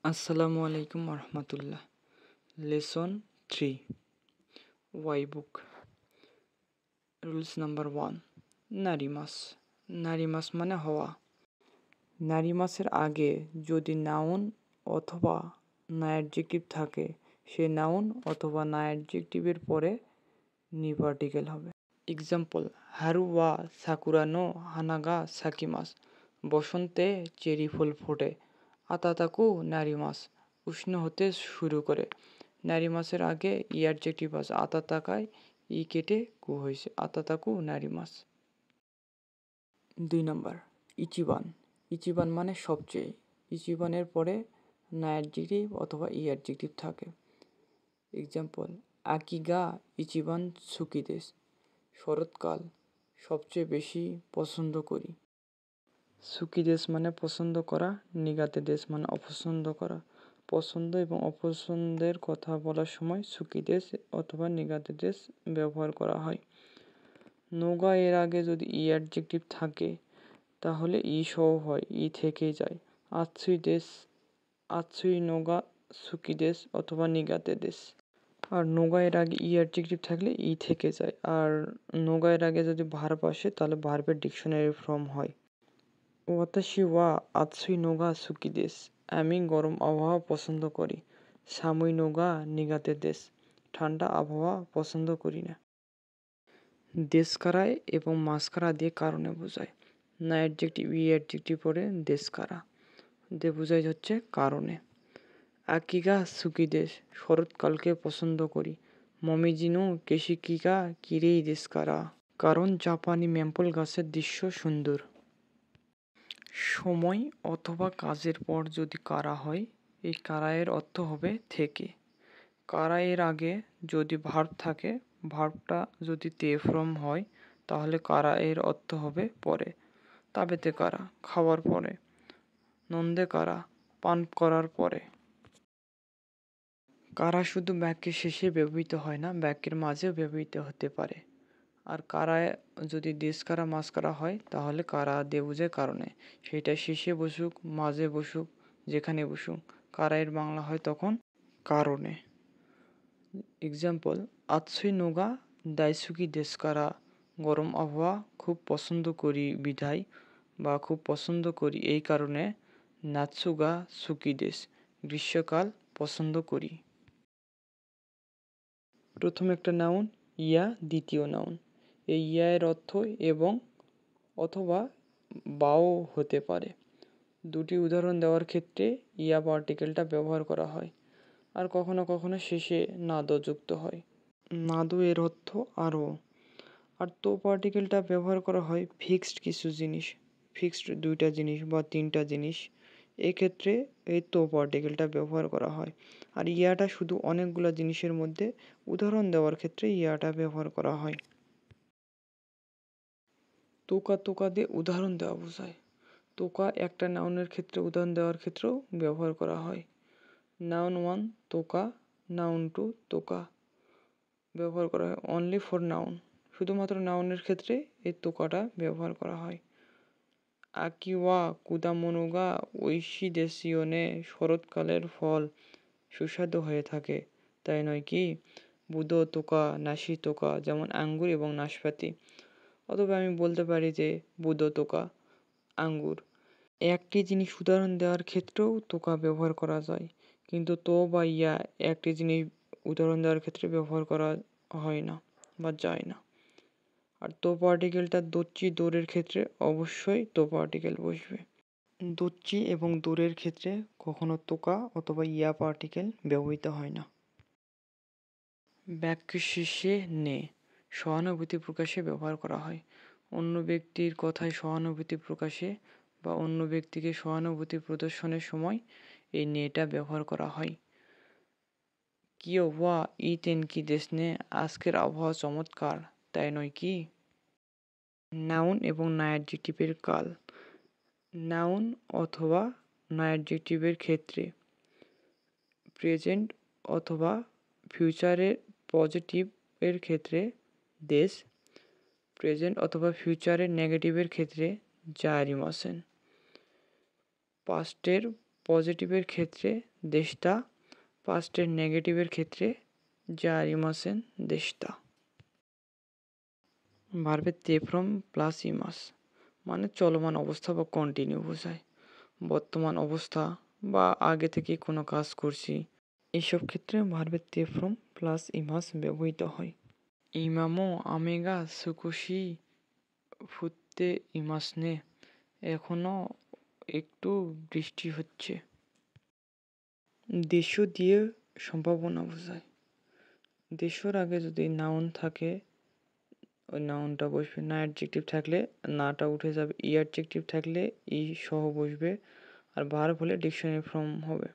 আসসালামু আলাইকুম রহমতুল্লাহ। Lesson 3 Y বুক। Rules number 1, নারী মাস। নারী মাস মানে হওয়া। নারী মাসের আগে যদি নাউন অথবা না অ্যাডজেক্টিভ থাকে, সে নাউন অথবা না অ্যাডজেক্টিভের পরে নি পার্টিকেল হবে। এক্সাম্পল: হারু ওয়া সাকুরা নো হানাগা সাকিমাস। বসন্তে চেরি ফুল ফোটে। আতাতাকু নারী মাস, উষ্ণ হতে শুরু করে। নারী মাসের আগে ই অ্যাডজেক্টিভ আছে, আতাতাকায় ই কেটে কু হয়েছে, আতাতাকু নারী মাস। 2 নম্বর, ইচিবান। ইচিবান মানে সবচেয়ে। ইচিবানের পরে না অ্যাডজেক্টিভ অথবা ই অ্যাডজেক্টিভ থাকে। এক্সাম্পল: আকিগা ইচিবান সুকি দেশ। শরৎকাল সবচেয়ে বেশি পছন্দ করি। সুকি দেশ মানে পছন্দ করা, নিগাতে দেশ মানে অপছন্দ করা। পছন্দ এবং অপছন্দের কথা বলার সময় সুকি দেশ অথবা নিগাতে দেশ ব্যবহার করা হয়। নোগা এর আগে যদি ই অ্যাডজেক্টিভ থাকে তাহলে ই সহ হয়, ই থেকে যায়। আতসুই দেশ, আতসুই নোগা সুকি দেশ অথবা নিগাতে দেশ। আর নোগা এর আগে ই অ্যাডজেক্টিভ থাকলে ই থেকে যায়। আর নোগা এর আগে যদি ভার্ব আসে তাহলে ভার্বের ডিকশনারি ফর্ম হয়। ওয়াতাশি ওয়া আতসুই নোগা সুকি দেশ। আমি গরম আবহাওয়া পছন্দ করি। সামুই নোগা নিগাতে দেশ। ঠান্ডা আবহাওয়া পছন্দ করি না। দেশকারায় এবং মাস্কারা দিয়ে কারণে বোঝায়। না অ্যাডজেক্টিভ ই অ্যাডজেক্টিভ পরে দেশকারা দিয়ে বোঝাই হচ্ছে কারণে। আকিগা সুকি দেশ, শরৎকালকে পছন্দ করি। মমিজিনু কেশিকিগা কিরেই দেশকারা, কারণ জাপানি ম্যাপল গাছের দৃশ্য সুন্দর। সময় অথবা কাজের পর যদি কারা হয়, এই কারা এর অর্থ হবে থেকে। কারা এর আগে যদি ভার্ব থাকে, ভার্বটা যদি তে ফর্ম হয় তাহলে কারা এর অর্থ হবে পরে। তাবেতে কারা খাওয়ার পরে। নন্দে কারা পান করার পরে। কারা শুধু বাক্যের শেষে ব্যবহৃত হয় না, বাক্যের মাঝেও ব্যবহৃত হতে পারে। আর কারায় যদি দেশ কারা মাস কারা হয় তাহলে কারা দিয়ে বোঝায় কারণে। সেটা শেষে বসুক, মাঝে বসুক, যেখানে বসুক, কারা এর বাংলা হয় তখন কারণে। এক্সাম্পল: আতসুই নোগা দাইসুকি দেশ কারা। গরম আবহাওয়া খুব পছন্দ করি বিধায় বা খুব পছন্দ করি এই কারণে নাৎসুগা সুকি দেশ। গ্রীষ্মকাল পছন্দ করি। প্রথম একটা নাউন ইয়া, দ্বিতীয় নাউন। এই ইয়া এর অর্থ এবং অথবা বাও হতে পারে। দুটি উদাহরণ দেওয়ার ক্ষেত্রে ইয়া পার্টিকেলটা ব্যবহার করা হয়। আর কখনো কখনো শেষে নাদো যুক্ত হয়। নাদো এর অর্থ আরও। আর তো পার্টিকেলটা ব্যবহার করা হয় ফিক্সড কিছু জিনিস, ফিক্সড দুইটা জিনিস বা তিনটা জিনিস, এক্ষেত্রে এই তো পার্টিকেলটা ব্যবহার করা হয়। আর ইয়াটা শুধু অনেকগুলো জিনিসের মধ্যে উদাহরণ দেওয়ার ক্ষেত্রে ইয়াটা ব্যবহার করা হয়। তোকা তোকা দিয়ে উদাহরণ দেওয়া বোঝায়। তোকা একটা নাউনের ক্ষেত্রে উদাহরণ দেওয়ার ক্ষেত্রেও ব্যবহার করা হয়। নাউন 1 তোকা, নাউন 2 তোকা ব্যবহার করা হয়। অনলি ফর নাউন, শুধুমাত্র নাউনের ক্ষেত্রে এই তোকাটা ব্যবহার করা হয়। আকি ওয়া কুদামোনোগা ঐশী দেশীয়নে, শরৎকালের ফল সুস্বাদু হয়ে থাকে, তাই নয় কি? বুদো তোকা নাশি তোকা, যেমন আঙ্গুর এবং নাশপাতি। অথবা আমি বলতে পারি যে বুদো তোকা আঙ্গুর। একটি জিনিস উদাহরণ দেওয়ার ক্ষেত্রেও তোকা ব্যবহার করা যায়, কিন্তু তো বা ইয়া একটি জিনিস উদাহরণ দেওয়ার ক্ষেত্রে ব্যবহার করা হয় না বা যায় না। আর তো পার্টিকেলটা দোচ্চি দৌড়ের ক্ষেত্রে অবশ্যই তো পার্টিকেল বসবে। দোচ্চি এবং দৌড়ের ক্ষেত্রে কখনো তোকা অথবা ইয়া পার্টিকেল ব্যবহৃত হয় না। বাক্যের শেষে নে সহানুভূতি প্রকাশে ব্যবহার করা হয়। অন্য ব্যক্তির কথায় সহানুভূতি প্রকাশে বা অন্য ব্যক্তিকে সহানুভূতি প্রদর্শনের সময় এই নেটা ব্যবহার করা হয়। কিও ওয়া ই তেনকি দেশ নে, আজকের আবহাওয়া চমৎকার, তাই নয় কি? নাউন এবং না অ্যাডজেক্টিভের কাল। নাউন অথবা না অ্যাডজেক্টিভের ক্ষেত্রে প্রেজেন্ট অথবা ফিউচারের পজিটিভের ক্ষেত্রে দেশ, প্রেজেন্ট অথবা ফিউচারের নেগেটিভের ক্ষেত্রে জারিমাসেন। পাস্টের পজিটিভের ক্ষেত্রে দেশটা, পাস্টের নেগেটিভের ক্ষেত্রে জারিমাসেন দেশটা। ভার্বের তে ফ্রম প্লাস ইমাস মানে চলমান অবস্থা বা কন্টিনিউ বোঝায়। বর্তমান অবস্থা বা আগে থেকে কোনো কাজ করছি, এইসব ক্ষেত্রে ভার্বের তে ফ্রম প্লাস ইমাস ব্যবহৃত হয়। ইমামো আমেগা সুকুশি ফুটতে ইমাসনে, এখনও একটু বৃষ্টি হচ্ছে। দেশ দিয়ে সম্ভাবনা বোঝায়। দেশর আগে যদি নাউন থাকে ওই নাউনটা বসবে, না অ্যাডজেক্টিভ থাকলে নাটা উঠে যাবে, ই অ্যাডজেক্টিভ থাকলে ই সহ বসবে, আর ভার্ব হলে ডিকশনারি ফর্ম হবে।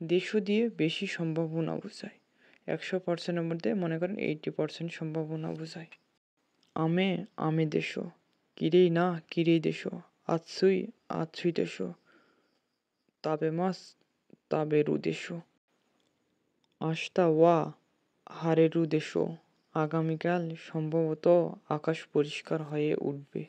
দেশ দিয়ে বেশি সম্ভাবনা বোঝায়। 100%-এর মধ্যে মনে করেন 80% সম্ভাবনা বোঝায়। আমে দেশ, কিরেই না কিরেই দেশ, আতসুই দেশ, তাবেরু দেশ, আস্তা ওয়া হারেরু দেশ, আগামীকাল সম্ভবত আকাশ পরিষ্কার হয়ে উঠবে।